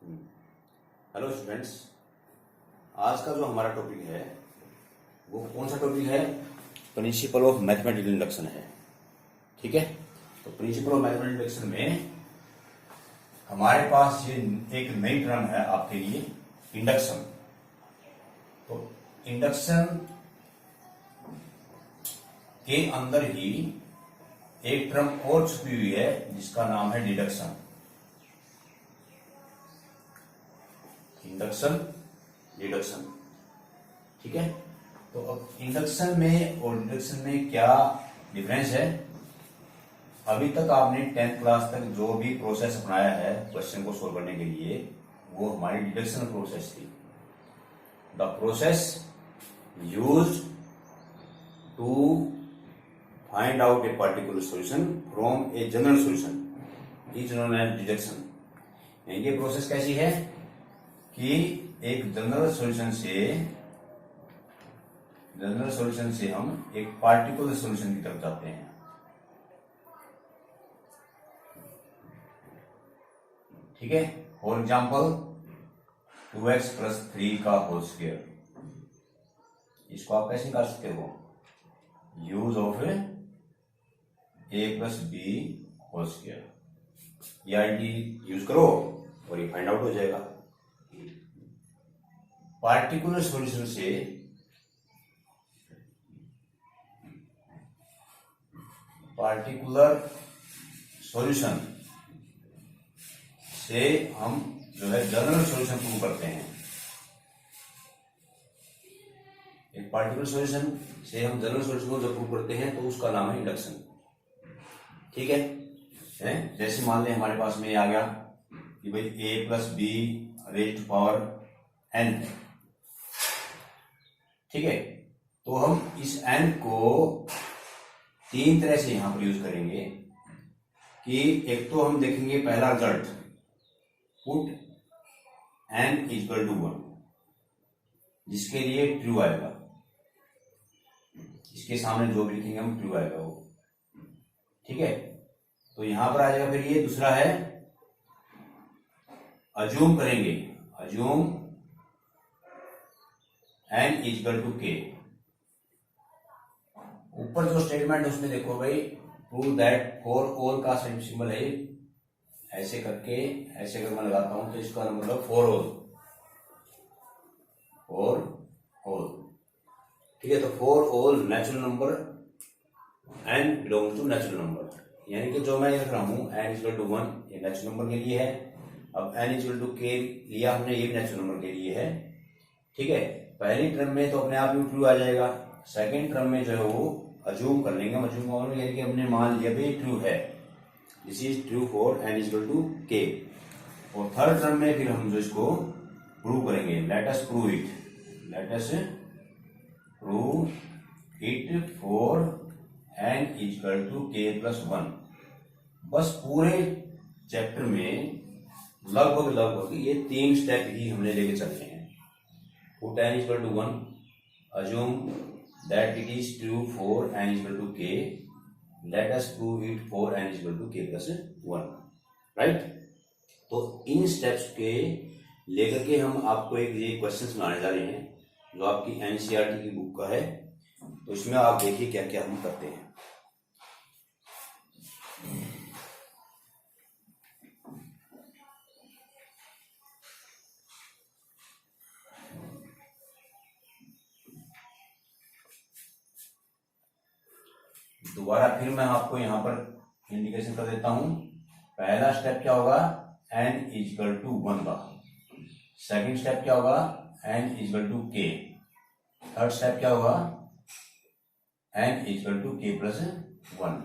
Hello students, आज का जो हमारा टॉपिक है वो कौन सा टॉपिक है? प्रिंसिपल ऑफ मैथमेटिकल इंडक्शन है। ठीक है, तो प्रिंसिपल ऑफ मैथमेटिकल इंडक्शन में हमारे पास ये एक नई टर्म है आपके लिए, इंडक्शन। तो इंडक्शन के अंदर ही एक टर्म और छुपी हुई है जिसका नाम है डिडक्शन। Induction, deduction. ठीक है, तो अब इंडक्शन में और डिडक्शन में क्या डिफरेंस है? अभी तक आपने 10th क्लास तक जो भी प्रोसेस अपनाया है क्वेश्चन को सोल्व करने के लिए, वो हमारी डिडक्शन प्रोसेस थी। The process used to find out a particular solution from a general solution is known as deduction. ये प्रोसेस कैसी है कि एक जनरल सॉल्यूशन से हम एक पार्टिकुलर सॉल्यूशन की तरफ जाते हैं। ठीक है, फॉर एग्जाम्पल 2x + 3 का होल स्क्वायर, इसको आप कैसे कर सकते हो? Use of a + b whole square, ये आइडेंटिटी यूज करो और ये फाइंड आउट हो जाएगा। पार्टिकुलर सॉल्यूशन से हम जो है जनरल सॉल्यूशन प्रूव करते हैं। एक पार्टिकुलर सॉल्यूशन से हम जनरल सॉल्यूशन को जब प्रूव करते हैं तो उसका नाम है इंडक्शन। ठीक है, जैसे मान लें हमारे पास में आ गया कि भाई a + b⁴ n। ठीक है, तो हम इस n को तीन तरह से यहां पर यूज करेंगे कि एक तो हम देखेंगे पहला रिजल्ट, पुट n = 1, जिसके लिए ट्रू आएगा। इसके सामने जो भी लिखेंगे हम ट्रू आएगा वो। ठीक है, तो यहां पर आ जाएगा। फिर ये दूसरा है, अज्यूम करेंगे, अज्यूम n = k। ऊपर जो स्टेटमेंट है उसमें देखो भाई, प्रूव दैट फॉर ऑल का सिंबल है ऐसे करके, ऐसे अगर मैं लगाता हूं तो इसका मतलब फॉर ऑल। ठीक है, तो for all natural number n belongs to natural number, यानी कि जो मैं लिख रहा हूं n = 1, ये नेचुरल नंबर के लिए है। अब n = k लिया हमने, ये भी नेचुरल नंबर के लिए है। ठीक है, पहली टर्म में तो अपने आप ही ट्रू आ जाएगा। सेकेंड टर्म में जो है वो अज्यूम कर लेंगे। अज्यूम कर लेंगे, हमने मान लिया भी ट्रू है, this is true for n = k। और थर्ड टर्म में फिर हम जो इसको प्रूव करेंगे, let us prove it for n = k + 1। बस पूरे चैप्टर में लगभग ये तीन स्टेप ही हमने लेके चलते हैं। Put n = 1, assume that it is true for n = k, let us prove it for n = k + 1, right. तो इन स्टेप्स के लेकर के हम आपको एक ये क्वेश्चंस बनाने जा रहे हैं जो आपकी NCERT की बुक का है। तो इसमें आप देखिए क्या क्या हम करते हैं। दोबारा फिर मैं आपको यहां पर इंडिकेशन कर देता हूं। पहला स्टेप क्या होगा? n = 1 का। सेकंड स्टेप क्या होगा? n = k। थर्ड स्टेप क्या होगा? n = k + 1।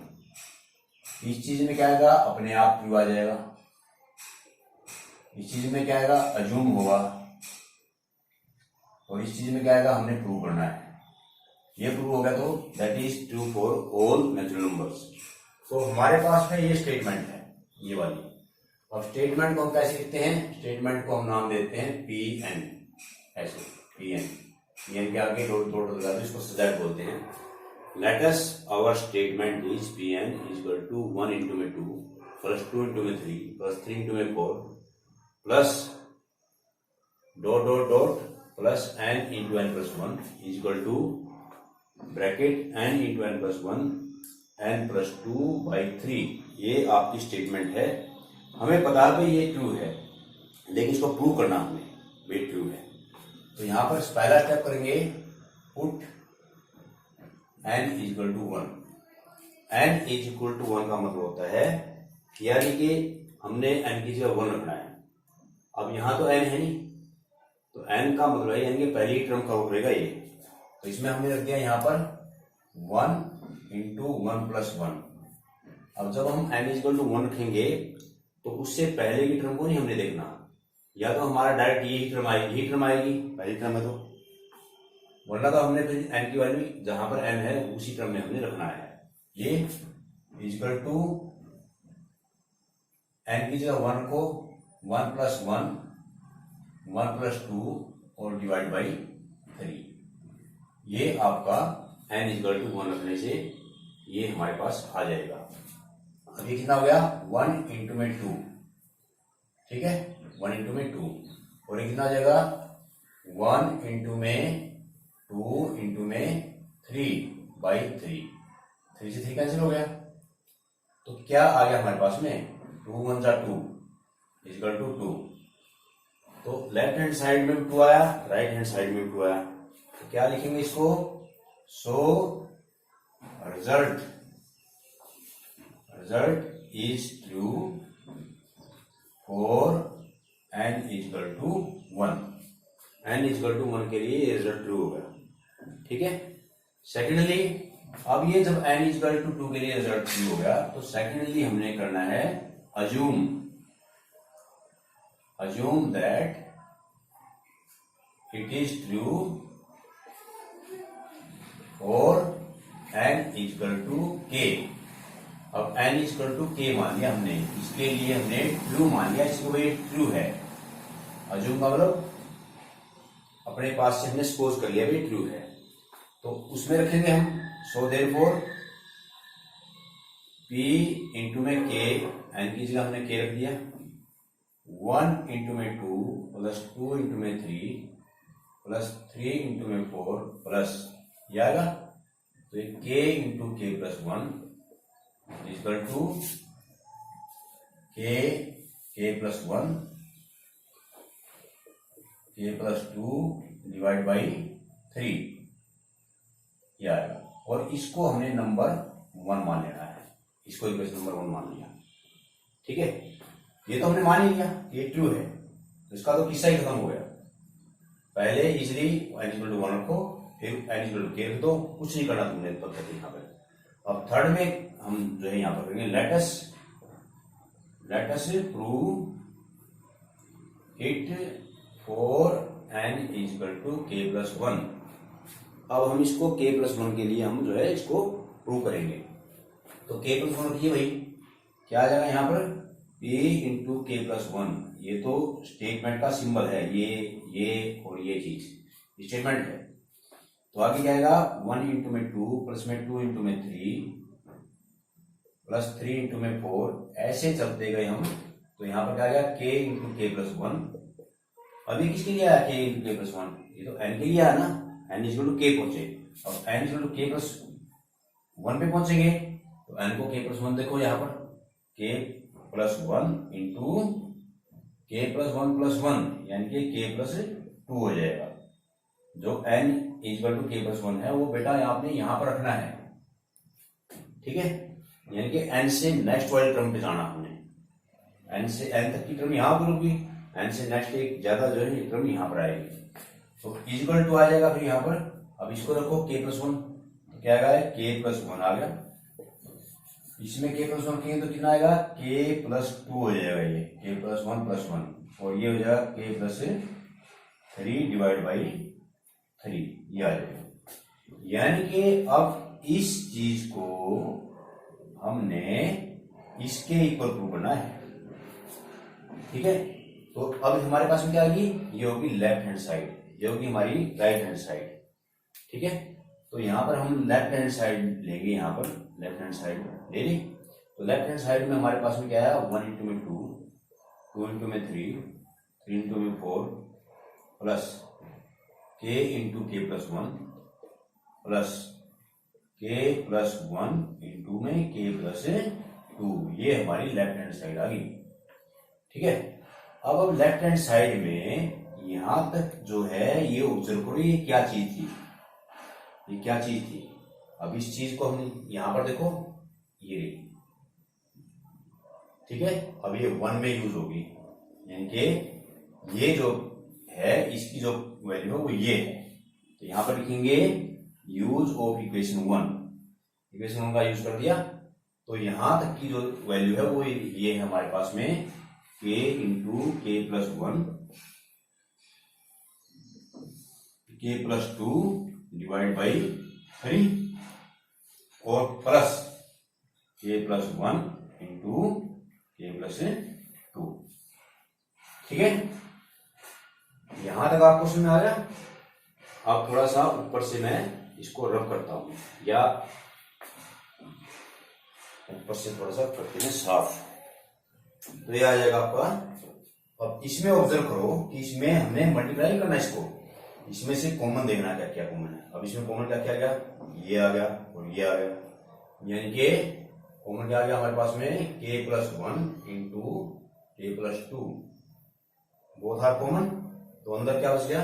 इस चीज में क्या आएगा? अपने आप ट्रू आ जाएगा। इस चीज में क्या आएगा? अज्यूम होगा। और इस चीज में क्या आएगा? हमने प्रूव करना है। ये प्रूव हो गया तो that is true for all natural numbers. तो हमारे पास में ये स्टेटमेंट है, ये वाली। अब स्टेटमेंट को हम कैसे लिखते हैं? स्टेटमेंट को हम नाम देते हैं Pn, ऐसे Pn के आगे डॉट लगा दो, इसको सजाट बोलते हैं। Let us our statement is Pn = 1 × 2 + 2 × 3 + 3 × 4 + dot dot dot plus n into n plus one is equal to bracket n into n plus one n plus 2/3। ये आपकी स्टेटमेंट है। हमें पता है ये ट्रू है, लेकिन इसको प्रूव करना हमें ये ट्रू है। तो यहां पर पहला स्टेप करेंगे, put n is equal to 1। n is equal to 1 का मतलब होता है यानी कि हमने n की जगह 1 रखना है। अब यहां तो n है नहीं, तो n का मतलब है यानी कि पहली टर्म का करेगा ये, तो इसमें हमने रख दिया यहां पर 1 इंटू 1 प्लस 1। अब जब हम n इक्वल टू 1 रखेंगे तो उससे पहले की टर्म को नहीं हमने देखना, या तो हमारा डायरेक्ट यही टर्म आएगी, पहली टर्म है तो, वरना तो हमने फिर n की वैल्यू जहां पर n है उसी टर्म में हमने रखना है। ये इक्वल टू n की जगह 1 को 1 प्लस 1 1 प्लस 2 और डिवाइड बाई 3। ये आपका n इक्वल टू 1 रखने से ये हमारे पास आ जाएगा। अभी कितना हो गया 1 इंटू में 2, ठीक है 1 इंटू में 2, और ये कितना आ जाएगा 1 इंटू में 2 इंटू में 3/3। 3 से 3 कैंसिल हो गया, तो क्या आ गया हमारे पास में 2 1 जा 2 इक्वल टू 2। तो लेफ्ट हैंड साइड में 2 आया, राइट हैंड साइड में 2 आया, तो क्या लिखेंगे इसको, so result is true for n equal to 1। n equal to 1 के लिए रिजल्ट ट्रू होगा, ठीक है। सेकेंडली, अब ये जब n इक्वल टू 2 के लिए रिजल्ट ट्रू हो गया, तो सेकेंडली हमने करना है assume that it is true for n equal to k। अब n इक्वल टू k मान लिया हमने, इसके लिए हमने ट्रू मान लिया, इसको भाई ट्रू है। assume का मतलब अपने पास से हमने सपोज कर लिया भाई ट्रू है, तो उसमें रखेंगे हम सो देयरफॉर p इंटू में k, n की जगह हमने k रख दिया, 1 इंटू में 2 प्लस 2 इंटू में 3 प्लस 3 इंटू में 4 प्लस ये आएगा, तो ये k into k plus 1 equal to k plus 1 k plus 2 divide by 3 ये आएगा। और इसको हमने नंबर 1 मान लेना है, इसको इक्वेशन नंबर 1 मान लिया, ठीक है। ये तो हमने मान ही लिया ये ट्रू है, तो इसका तो किस्सा ही खत्म हो गया। पहले इजिली n इक्वल टू 1 रखो, फिर n इक्वल टू k रख दो, कुछ नहीं करना तुमने तब तक यहाँ पे। अब थर्ड में हम जो है यहाँ पर करेंगे let us prove it for n equal to k plus 1। अब हम इसको k प्लस 1 के लिए हम जो है इसको प्रूव करेंगे। तो k प्लस 1 रखिए भाई, क्या आ जाएगा यहाँ पर p इंटू के प्लस 1। ये तो स्टेटमेंट का सिंबल है, ये और ये चीज स्टेटमेंट है। तो आगे क्या आएगा 1 इंटू में 2 प्लस में 2 इंटू में 3 प्लस 3 इंटू में 4, ऐसे चलते गए हम। तो यहाँ पर क्या आ गया k इंटू के प्लस 1। अभी किसके लिए आया k इंटू के प्लस 1, ये तो n के लिए आया ना, n इक्वल टू k पहुंचे। अब n equal to k plus 1 पे पहुंचेंगे, तो n को k प्लस 1 देखो यहाँ पर k plus 1 into k plus 1 plus 1 यानी कि k प्लस 2 हो जाएगा। जो n equal to k plus 1 है वो बेटा आपने यहाँ पर रखना है, ठीक है। यानी कि n से नेक्स्ट वाले टर्म पे जाना हमने, n से n तक की टर्म यहाँ पर होगी, n से नेक्स्ट एक ज्यादा जो है टर्म यहाँ पर आएगी। तो इक्वल टू आ जाएगा फिर यहाँ पर। अब इसको रखो k प्लस 1, तो क्या आएगा k प्लस 1 आ गया। इसमें k प्लस 1 रखेंगे तो कितना आएगा k प्लस 2 हो जाएगा, ये k प्लस 1 प्लस 1, और ये हो जाएगा k प्लस 3 डिवाइड बाई 3, ये आ जाएगा। यानी कि अब इस चीज को हमने इसके इक्वल प्रूव करना है, ठीक है। तो अब हमारे पास में क्या आएगी, ये होगी लेफ्ट हैंड साइड, ये होगी हमारी राइट हैंड साइड, ठीक है। तो यहाँ पर हम लेफ्ट हैंड साइड लेंगे, यहाँ पर लेफ्ट हैंड साइड ले ली। तो लेफ्ट हैंड साइड में हमारे पास में क्या आया 1 इंटू में 2 2 इंटू में 3 3 इंटू में 4 प्लस के into k plus one plus के प्लस वन इंटू में के प्लस टू, ये हमारी लेफ्ट हैंड साइड आ गई। ठीक है, अब लेफ्ट हैंड साइड में यहां तक जो है ये ऑब्जर्व करो, ये क्या चीज थी, ये क्या चीज थी। अब इस चीज को हम यहां पर देखो, ये ठीक है, अब ये वन में यूज होगी, यानी कि ये जो है इसकी जो वैल्यू है वो ये है। तो यहां पर लिखेंगे use of equation one, equation one का यूज कर दिया। तो यहां तक की जो वैल्यू है वो ये है हमारे पास में, के इंटू के प्लस वन के plus to divide by three और प्लस के plus one into k plus to. ठीक है, यहां तक आपको समझ में आ गया। अब थोड़ा सा ऊपर से मैं इसको रब करता हूं, या ऊपर से थोड़ा सा करते हैं साफ, तो ये आ जाएगा आपका। अब इसमें ऑब्जर्व करो कि इसमें हमने मल्टीप्लाई करना, इसको इसमें से कॉमन देखना क्या क्या कॉमन है। अब इसमें कॉमन क्या क्या गया, ये आ गया और ये आ गया, यानी कि कॉमन क्या आ गया हमारे पास में, k plus one into k plus two, both are common. तो अंदर क्या बच गया,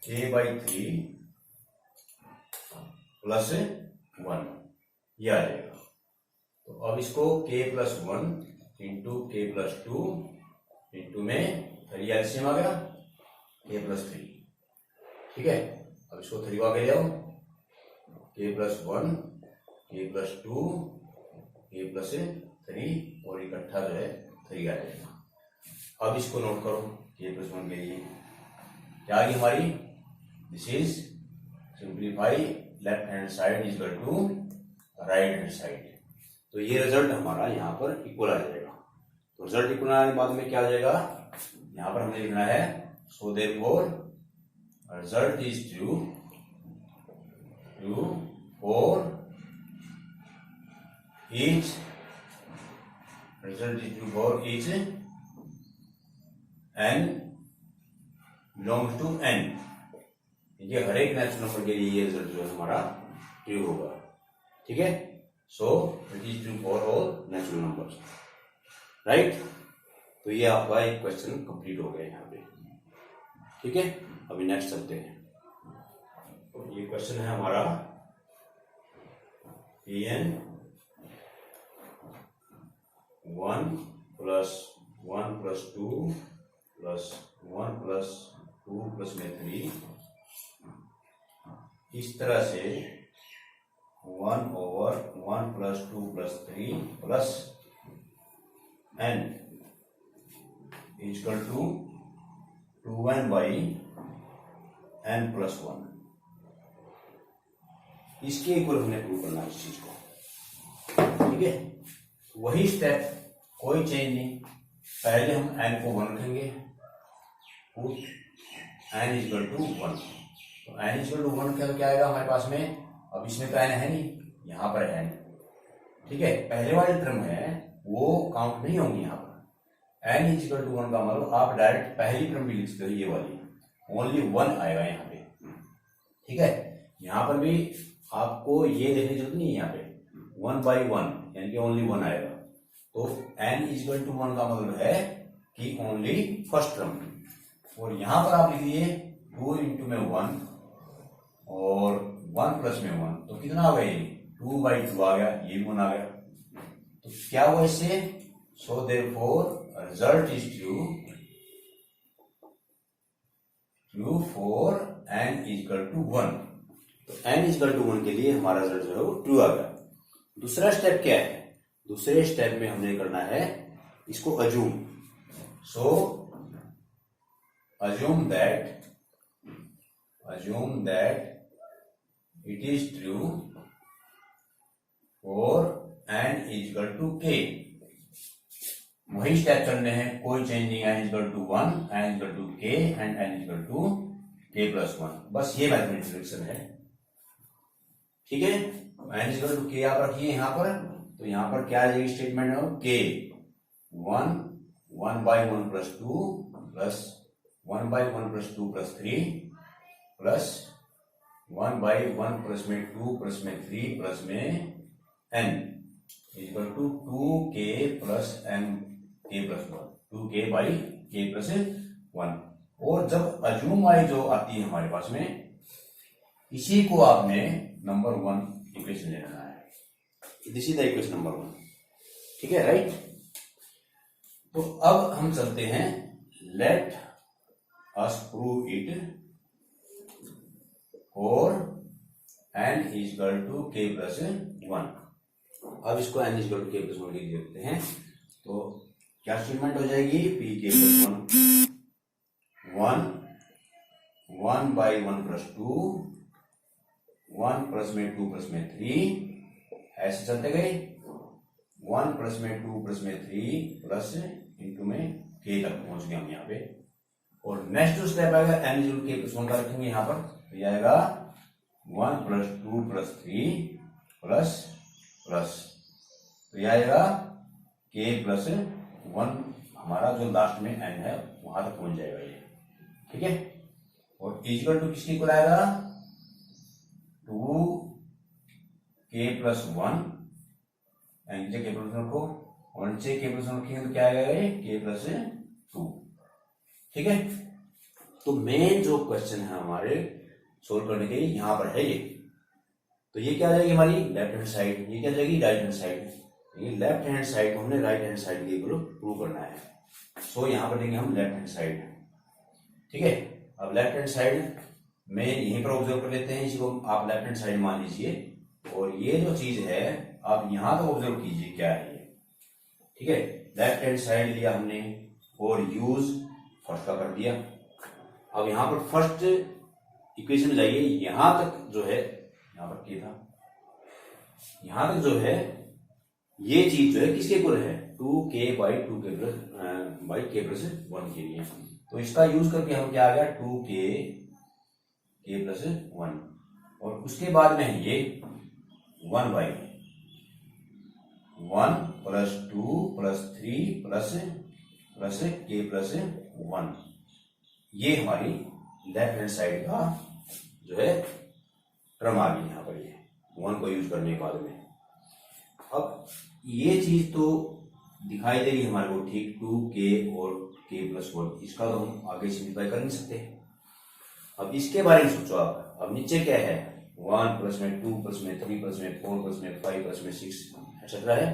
के बाई थ्री प्लस वन, ये आ जाएगा। तो अब इसको के plus one into k plus two into में थ्री एलसीएम आ गया, के प्लस थ्री। ठीक है, अब इसको थ्री आगे ले आओ, के प्लस वन के प्लस टू के प्लस थ्री और इकट्ठा जो है थ्री आ जाएगा। अब इसको नोट करो, के प्लस वन के लिए क्या आ गई हमारी, this is simplify left hand side is equal to right hand side. तो ये रिजल्ट हमारा यहाँ पर इक्वल आ जाएगा। तो रिजल्ट इक्वल आने के बाद में क्या आ जाएगा, यहाँ पर हमने लिखना है, सो therefore result is true for each, result is true for each n belongs to n, ये हर एक नेचुरल नंबर के लिए ये रिजल्ट जो है हमारा ट्रू होगा। ठीक है, so it is true for all natural numbers, right. तो ये आपका एक क्वेश्चन कंप्लीट हो गया यहाँ पे। ठीक है, अभी नेक्स्ट चलते हैं। तो ये क्वेश्चन है हमारा an one plus two plus one plus two plus में थ्री, इस तरह से one over one plus two plus three plus n equal to two n by n plus one, इसके इक्वल हमने प्रूव करना है इस चीज को। ठीक है, वही स्टेप, कोई चेंज नहीं। पहले हम n को वन रखेंगे, put n equal to one. तो n इक्वल टू वन क्या आएगा हमारे पास में, अब इसमें तो n है नहीं, यहाँ पर है n। ठीक है, पहले वाली टर्म है वो काउंट नहीं होंगी यहाँ पर। n इक्वल टू वन का मतलब आप डायरेक्ट पहली टर्म भी लिख सकते हो, ये वाली ओनली वन आएगा यहाँ पे। ठीक है, यहाँ पर भी आपको ये देखने की जरूरत नहीं है, यहाँ पे वन बाई वन यानी कि ओनली वन आएगा। तो n इक्वल टू वन का मतलब है कि ओनली फर्स्ट टर्म, और यहां पर आप लिखिए टू इंटू में वन और वन प्लस में वन, तो कितना आ गया, टू बाई टू आ गया, ये भी वन आ गया। तो क्या हुआ इससे, so therefore result is true for n equal to one. तो n इक्वल टू वन के लिए हमारा रिजल्ट जो है वो ट्रू आ गया। दूसरा स्टेप क्या है, दूसरे स्टेप में हमने करना है इसको assume. So assume that it is true for n equal to k। वही स्टेप चलने हैं, कोई चेंज नहीं, n equal to one, n equal to k and n equal to k plus one, बस ये मैथमेटिक्स है। ठीक है, n इक्वल टू k आप रखिए यहाँ पर। तो यहाँ पर क्या आ जाएगी स्टेटमेंट है, k one by one plus two plus 1/1 + 2 + 3 plus 1/1 plus में 2 प्लस में 3 प्लस में n equal to 2k plus m k plus 1, 2k/k+1। और जब अज्यूम आई जो आती है हमारे पास में, इसी को आपने नंबर 1 इक्वेशन लेना है। This is the equation number 1, ठीक है, राइट। तो अब हम चलते हैं, लेट अस प्रूव इट और n इक्वल टू k+1। अब इसको n इक्वल टू k+1 लिख देते हैं, तो क्या स्टेटमेंट हो जाएगी, pk+1 1/1 + 2 1 प्लस में 2 प्लस में 3 ऐसे चलते गए, 1 प्लस में 2 प्लस में 3 प्लस इंटू में k तक पहुंच गए हम यहाँ पे। और नेक्स्ट जो स्टेप आएगा n इक्वल k+1 का रखेंगे यहाँ पर, तो ये आएगा 1 + 2 + 3 प्लस प्लस, तो ये आएगा k+1, हमारा जो लास्ट में n है वहां तक पहुंच जाएगा ये, ठीक है। और इक्वल टू किसके इक्वल आएगा, 2k+1 नीचे k+1 रखो और नीचे k+1 रखेंगे तो क्या आएगा ये k+2, ठीक है। तो मेन जो क्वेश्चन है हमारे सोल्व करने के लिए यहां पर है ये, तो ये क्या जाएगी हमारी लेफ्ट हैंड साइड, ये क्या जाएगी राइट हैंड साइड। ये लेफ्ट हैंड साइड को हमने राइट हैंड साइड के इक्वल प्रूव करना है, सो यहां पर लेंगे हम लेफ्ट हैंड साइड, ठीक है। अब लेफ्ट हैंड साइड में यहीं पर ऑब्जर्व कर लेते हैं, इसको आप लेफ्ट हैंड साइड मान लीजिए, और ये जो चीज है आप यहां तक ऑब्जर्व कीजिए क्या है ये, ठीक है। लेफ्ट हैंड साइड लिया हमने और यूज फर्स्ट का कर दिया। अब यहां पर फर्स्ट इक्वेशन में जाइए, यहां तक जो है, यहां पर क्या था, यहां तक जो है ये चीज जो है किसके इक्वल है, 2k/k+1 के लिए। तो इसका यूज करके हम क्या आ गया 2k+1, और उसके बाद में है ये 1/1 + 2 + 3 प्लस k+1, ये हमारी लेफ्ट हैंड साइड का जो है टर्म आ गई यहां पर, ये 1 को यूज करने के बाद में। अब ये चीज तो दिखाई दे रही है हमारे को, ठीक, 2k और k+1, इसका तो हम आगे सिंप्लीफाई कर नहीं सकते। अब इसके बारे में सोचो आप, अब नीचे क्या है, 1 प्लस में 2 प्लस में 3 प्लस में 4 प्लस में 5 प्लस में 6 एक्सेट्रा है,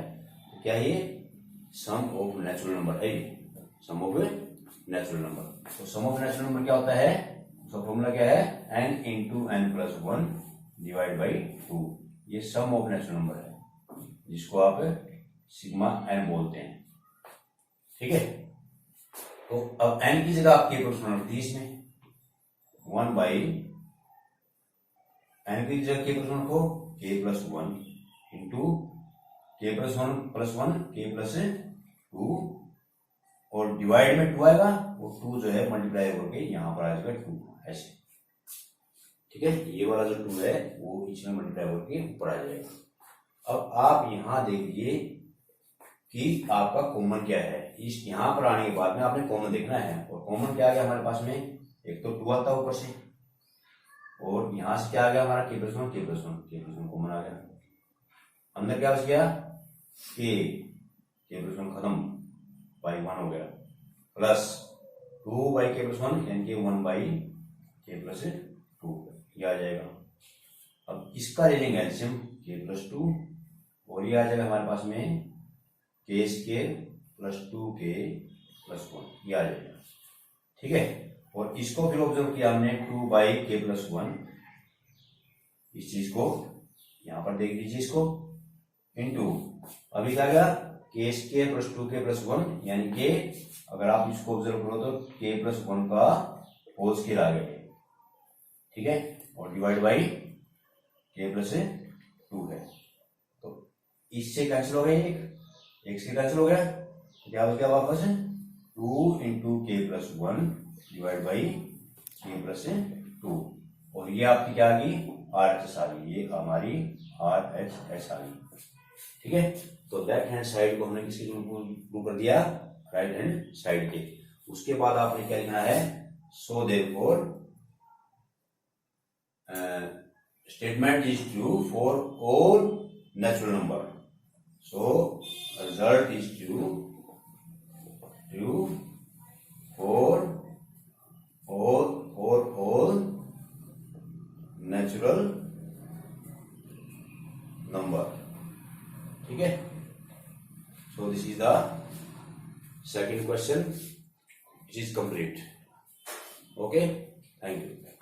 तो क्या ये सम ऑफ नेचुरल नंबर है, ये सम ऑफ नेचुरल नंबर। तो सम ऑफ नेचुरल नंबर क्या होता है, उसका फॉर्मूला क्या है, n × n+1 / 2, ये सम ऑफ नेचुरल नंबर है, जिसको आप सिग्मा n बोलते हैं, ठीक है। तो अब n की जगह आप k+1 रख दी इसमें, 1/n की जगह k+1 रखो, k+1 इंटू k+1 k+2, और डिवाइड में 2 आएगा, वो 2 जो है मल्टीप्लाई होकर यहां पर आ जाएगा 2 ऐसे, ठीक है। ये वाला जो 2 है वो इसमें मल्टीप्लाई होकर ऊपर आ जाएगा। अब आप यहां देखिए कि आपका कॉमन क्या है, इस यहां पर आने के बाद में आपने कॉमन देखना है, और कॉमन क्या आ गया हमारे पास में, एक तो 2 आता है ऊपर से, और यहां से क्या आ गया हमारा k+1 कॉमन आ गया, अंदर क्या बच गया k+1 खत्म, /1 हो गया, प्लस 2/k+1 यानी कि 1/k+2, ये आ जाएगा। अब इसका ले लेंगे एलसीएम k+2, और ये आ जाएगा हमारे पास में k² + 2k+1, ये आ जाएगा, ठीक है। और इसको फिर ऑब्जर्व किया हमने 2/k+1, इस चीज को यहां पर देख लीजिए, इसको इंटू अभी क्या गया k² + 2k+1, यानी कि अगर आप इसको ऑब्जर्व करो तो k+1 का होल स्क्वायर आ गया, ठीक है, और डिवाइड बाई k+2 है, तो इससे कैंसिल हो गया, एक से कैंसिल हो गया, तो क्या बच गया वापस 2 × k+1 डिवाइड बाई k+2, और ये आपकी क्या आ गई RHS आ गई, ये हमारी RHS आ गई, ठीक है। तो लेफ्ट हैंड साइड को हमने किसके प्रूव कर दिया, राइट हैंड साइड के। उसके बाद आपने क्या लिखना है, So therefore statement is true for all natural number. So result is true for all natural number. ठीक है. So this is the second question, which is complete. Okay, thank you.